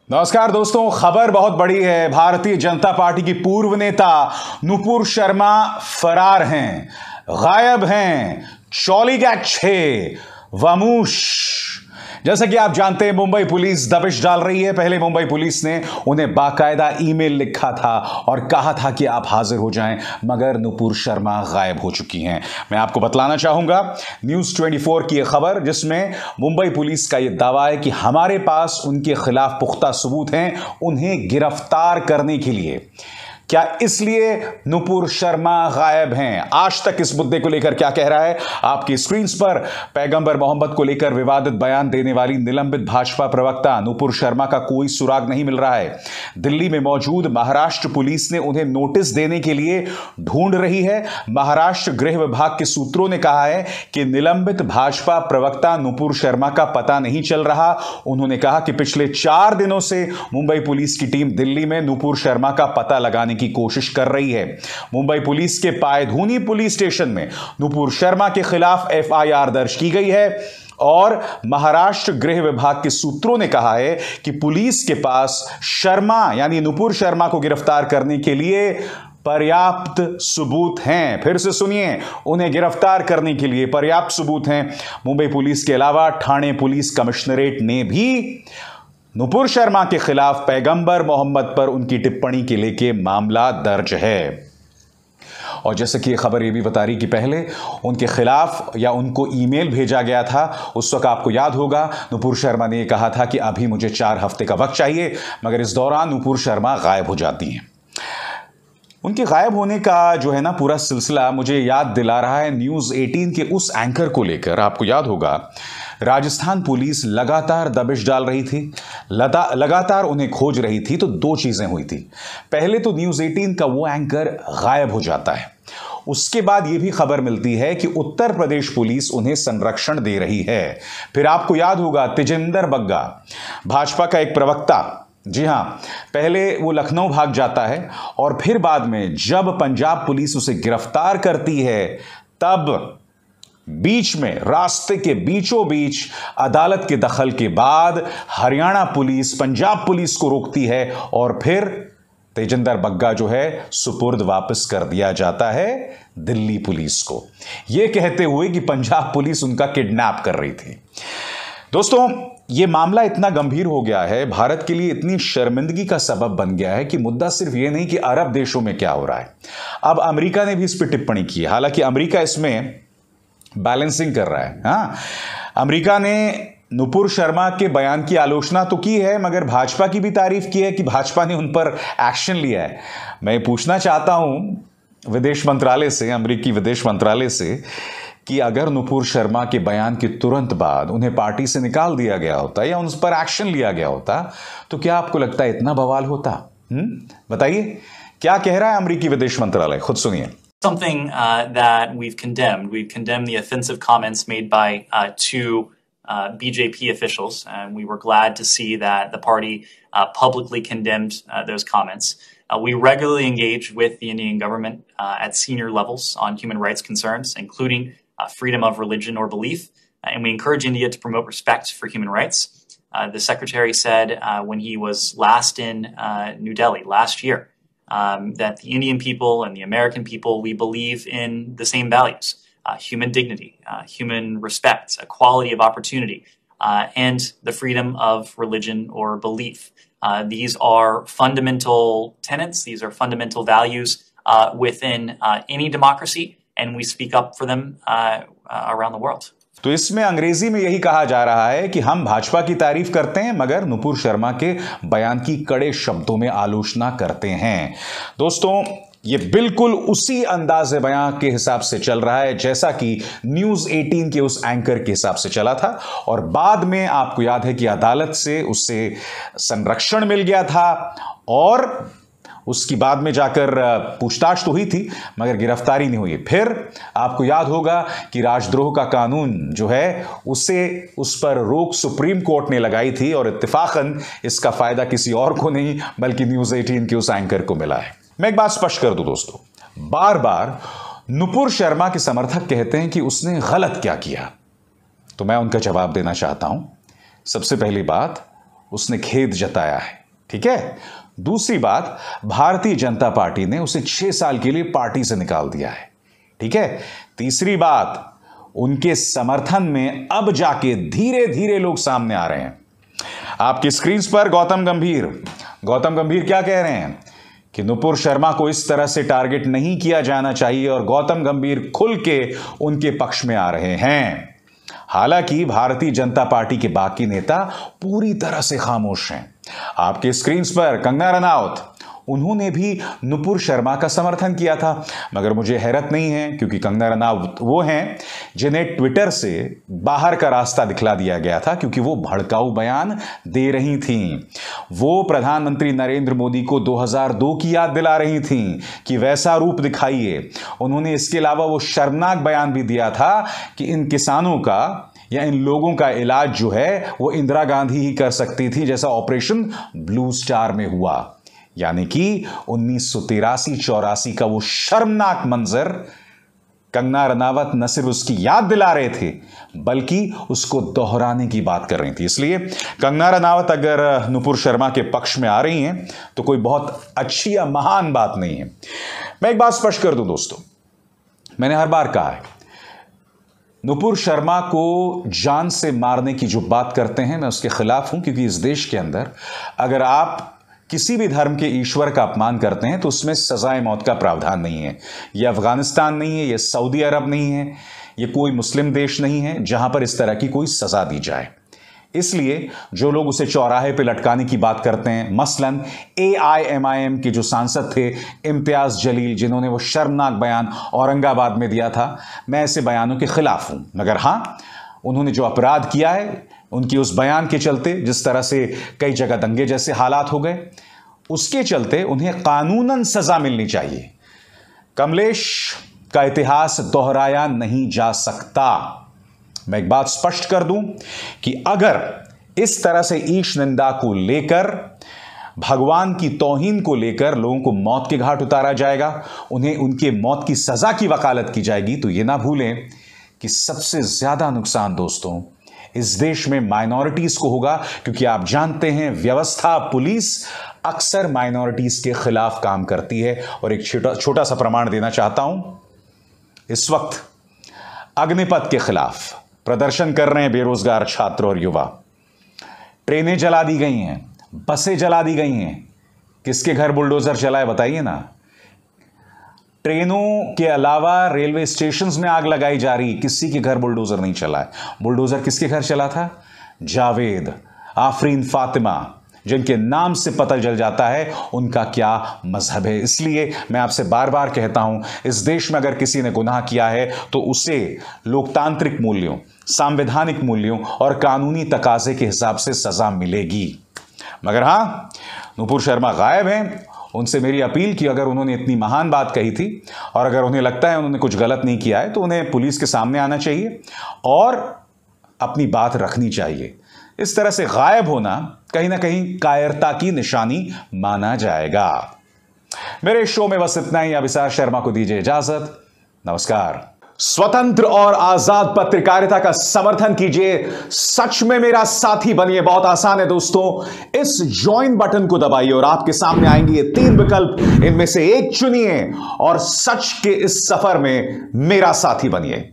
नमस्कार दोस्तों, खबर बहुत बड़ी है। भारतीय जनता पार्टी की पूर्व नेता नुपुर शर्मा फरार हैं, गायब हैं। चौलीगैट 6 वामूश। जैसा कि आप जानते हैं, मुंबई पुलिस दबिश डाल रही है। पहले मुंबई पुलिस ने उन्हें बाकायदा ईमेल लिखा था और कहा था कि आप हाजिर हो जाएं, मगर नुपुर शर्मा गायब हो चुकी हैं। मैं आपको बतलाना चाहूंगा न्यूज़ 24 की यह खबर, जिसमें मुंबई पुलिस का यह दावा है कि हमारे पास उनके खिलाफ पुख्ता सबूत हैं उन्हें गिरफ्तार करने के लिए। क्या इसलिए नुपुर शर्मा गायब हैं? आज तक इस मुद्दे को लेकर क्या कह रहा है? आपकी स्क्रीन पर पैगंबर मोहम्मद को लेकर विवादित बयान देने वाली निलंबित भाजपा प्रवक्ता नुपुर शर्मा का कोई सुराग नहीं मिल रहा है। दिल्ली में मौजूद महाराष्ट्र पुलिस ने उन्हें नोटिस देने के लिए ढूंढ रही है। महाराष्ट्र गृह विभाग के सूत्रों ने कहा है कि निलंबित भाजपा प्रवक्ता नुपुर शर्मा का पता नहीं चल रहा। उन्होंने कहा कि पिछले 4 दिनों से मुंबई पुलिस की टीम दिल्ली में नुपुर शर्मा का पता लगाने की कोशिश कर रही है। मुंबई पुलिस के पायधुनी पुलिस स्टेशन में नुपुर शर्मा के खिलाफ एफआईआर दर्ज की गई है और महाराष्ट्र गृह विभाग के सूत्रों ने कहा है कि पुलिस के पास शर्मा यानी नुपुर शर्मा को गिरफ्तार करने के लिए पर्याप्त सबूत हैं। फिर से सुनिए, उन्हें गिरफ्तार करने के लिए पर्याप्त सबूत हैं। मुंबई पुलिस के अलावा ठाणे पुलिस कमिश्नरेट ने भी नुपुर शर्मा के खिलाफ पैगंबर मोहम्मद पर उनकी टिप्पणी के लेके मामला दर्ज है। और जैसे कि यह खबर यह भी बता रही कि पहले उनके खिलाफ या उनको ईमेल भेजा गया था। उस वक्त आपको याद होगा नुपुर शर्मा ने कहा था कि अभी मुझे 4 हफ्ते का वक्त चाहिए, मगर इस दौरान नुपुर शर्मा गायब हो जाती हैं। उनके गायब होने का जो है ना पूरा सिलसिला मुझे याद दिला रहा है न्यूज़ 18 के उस एंकर को लेकर। आपको याद होगा राजस्थान पुलिस लगातार दबिश डाल रही थी, लगातार उन्हें खोज रही थी। तो 2 चीजें हुई थी। पहले तो न्यूज़ 18 का वो एंकर गायब हो जाता है। उसके बाद यह भी खबर मिलती है कि उत्तर प्रदेश पुलिस उन्हें संरक्षण दे रही है। फिर आपको याद होगा तेजिंदर बग्गा, भाजपा का एक प्रवक्ता, जी हां, पहले वो लखनऊ भाग जाता है और फिर बाद में जब पंजाब पुलिस उसे गिरफ्तार करती है, तब बीच में रास्ते के बीचों बीच अदालत के दखल के बाद हरियाणा पुलिस पंजाब पुलिस को रोकती है और फिर तेजिंदर बग्गा जो है सुपुर्द वापस कर दिया जाता है दिल्ली पुलिस को, यह कहते हुए कि पंजाब पुलिस उनका किडनैप कर रही थी। दोस्तों, यह मामला इतना गंभीर हो गया है, भारत के लिए इतनी शर्मिंदगी का सबब बन गया है कि मुद्दा सिर्फ यह नहीं कि अरब देशों में क्या हो रहा है, अब अमेरिका ने भी इस पर टिप्पणी की है। हालांकि अमेरिका इसमें बैलेंसिंग कर रहा है। हाँ, अमेरिका ने नुपुर शर्मा के बयान की आलोचना तो की है, मगर भाजपा की भी तारीफ की है कि भाजपा ने उन पर एक्शन लिया है। मैं पूछना चाहता हूं विदेश मंत्रालय से, अमेरिकी विदेश मंत्रालय से, कि अगर नुपुर शर्मा के बयान के तुरंत बाद उन्हें पार्टी से निकाल दिया गया होता या उन पर एक्शन लिया गया होता, तो क्या आपको लगता है इतना बवाल होता? बताइए क्या कह रहा है अमेरिकी विदेश मंत्रालय, खुद सुनिए। Something that we've condemned. We've condemned the offensive comments made by 2 BJP officials, and we were glad to see that the party publicly condemned those comments. We regularly engage with the Indian government at senior levels on human rights concerns, including freedom of religion or belief, and we encourage India to promote respect for human rights. The Secretary said when he was last in New Delhi last year, that the Indian people and the American people, we believe in the same values, human dignity, human respect, equality of opportunity, and the freedom of religion or belief. These are fundamental tenets, these are fundamental values within any democracy, and we speak up for them around the world. तो इसमें अंग्रेजी में यही कहा जा रहा है कि हम भाजपा की तारीफ करते हैं, मगर नुपुर शर्मा के बयान की कड़े शब्दों में आलोचना करते हैं। दोस्तों, ये बिल्कुल उसी अंदाज़े बयां के हिसाब से चल रहा है जैसा कि न्यूज़ 18 के उस एंकर के हिसाब से चला था, और बाद में आपको याद है कि अदालत से उससे संरक्षण मिल गया था और उसकी बाद में जाकर पूछताछ तो हुई थी, मगर गिरफ्तारी नहीं हुई। फिर आपको याद होगा कि राजद्रोह का कानून जो है उस पर रोक सुप्रीम कोर्ट ने लगाई थी और इत्तेफाकन इसका फायदा किसी और को नहीं बल्कि न्यूज़ 18 के उस एंकर को मिला है। मैं एक बात स्पष्ट कर दूं दोस्तों, बार बार नुपुर शर्मा के समर्थक कहते हैं कि उसने गलत क्या किया, तो मैं उनका जवाब देना चाहता हूं। सबसे पहली बात, उसने खेद जताया है। ठीक है। दूसरी बात, भारतीय जनता पार्टी ने उसे 6 साल के लिए पार्टी से निकाल दिया है। ठीक है। तीसरी बात, उनके समर्थन में अब जाके धीरे धीरे लोग सामने आ रहे हैं। आपकी स्क्रीन पर गौतम गंभीर क्या कह रहे हैं कि नुपुर शर्मा को इस तरह से टारगेट नहीं किया जाना चाहिए, और गौतम गंभीर खुल के उनके पक्ष में आ रहे हैं। हालांकि भारतीय जनता पार्टी के बाकी नेता पूरी तरह से खामोश हैं। आपके स्क्रीन पर कंगना रनौत, उन्होंने भी नुपुर शर्मा का समर्थन किया था, मगर मुझे हैरत नहीं है क्योंकि कंगना रनौत वो हैं जिन्हें ट्विटर से बाहर का रास्ता दिखला दिया गया था, क्योंकि वो भड़काऊ बयान दे रही थीं। वो प्रधानमंत्री नरेंद्र मोदी को 2002 की याद दिला रही थीं कि वैसा रूप दिखाइए। उन्होंने इसके अलावा वो शर्मनाक बयान भी दिया था कि इन किसानों का या इन लोगों का इलाज जो है वो इंदिरा गांधी ही कर सकती थी, जैसा ऑपरेशन ब्लू स्टार में हुआ। यानी कि 1983-84 का वो शर्मनाक मंजर कंगना रनावत न सिर्फ उसकी याद दिला रहे थे बल्कि उसको दोहराने की बात कर रही थी। इसलिए कंगना रनावत अगर नुपुर शर्मा के पक्ष में आ रही हैं तो कोई बहुत अच्छी या महान बात नहीं है। मैं एक बात स्पष्ट कर दूं दोस्तों, मैंने हर बार कहा है, नुपुर शर्मा को जान से मारने की जो बात करते हैं मैं उसके खिलाफ हूं, क्योंकि इस देश के अंदर अगर आप किसी भी धर्म के ईश्वर का अपमान करते हैं तो उसमें सजाए मौत का प्रावधान नहीं है। यह अफगानिस्तान नहीं है, यह सऊदी अरब नहीं है, यह कोई मुस्लिम देश नहीं है जहां पर इस तरह की कोई सजा दी जाए। इसलिए जो लोग उसे चौराहे पे लटकाने की बात करते हैं, मसलन AIMIM के जो सांसद थे इम्तियाज जलील, जिन्होंने वो शर्मनाक बयान औरंगाबाद में दिया था, मैं ऐसे बयानों के खिलाफ हूं। मगर हां, उन्होंने जो अपराध किया है, उनकी उस बयान के चलते जिस तरह से कई जगह दंगे जैसे हालात हो गए, उसके चलते उन्हें कानूनन सजा मिलनी चाहिए। कमलेश का इतिहास दोहराया नहीं जा सकता। मैं एक बात स्पष्ट कर दूं कि अगर इस तरह से ईश निंदा को लेकर, भगवान की तौहीन को लेकर लोगों को मौत के घाट उतारा जाएगा, उन्हें उनके मौत की सजा की वकालत की जाएगी, तो यह ना भूलें कि सबसे ज्यादा नुकसान दोस्तों इस देश में माइनॉरिटीज को होगा, क्योंकि आप जानते हैं व्यवस्था, पुलिस अक्सर माइनॉरिटीज के खिलाफ काम करती है। और एक छोटा सा प्रमाण देना चाहता हूं, इस वक्त अग्निपथ के खिलाफ प्रदर्शन कर रहे हैं बेरोजगार छात्र और युवा। ट्रेनें जला दी गई हैं, बसें जला दी गई हैं। किसके घर बुलडोजर चला है बताइए ना। ट्रेनों के अलावा रेलवे स्टेशंस में आग लगाई जा रही, किसी के घर बुलडोजर नहीं चला है। बुलडोजर किसके घर चला था? जावेद, आफरीन, फातिमा, जिनके नाम से पता चल जाता है उनका क्या मजहब है। इसलिए मैं आपसे बार बार कहता हूं, इस देश में अगर किसी ने गुनाह किया है तो उसे लोकतांत्रिक मूल्यों, संवैधानिक मूल्यों और कानूनी तकाजे के हिसाब से सजा मिलेगी। मगर हां, नुपुर शर्मा गायब हैं। उनसे मेरी अपील कि अगर उन्होंने इतनी महान बात कही थी और अगर उन्हें लगता है उन्होंने कुछ गलत नहीं किया है तो उन्हें पुलिस के सामने आना चाहिए और अपनी बात रखनी चाहिए। इस तरह से गायब होना कहीं ना कहीं कायरता की निशानी माना जाएगा। मेरे शो में बस इतना ही। अभिसार शर्मा को दीजिए इजाजत। नमस्कार। स्वतंत्र और आजाद पत्रकारिता का समर्थन कीजिए, सच में मेरा साथी बनिए। बहुत आसान है दोस्तों, इस ज्वाइन बटन को दबाइए और आपके सामने आएंगे ये 3 विकल्प, इनमें से एक चुनिए और सच के इस सफर में मेरा साथी बनिए।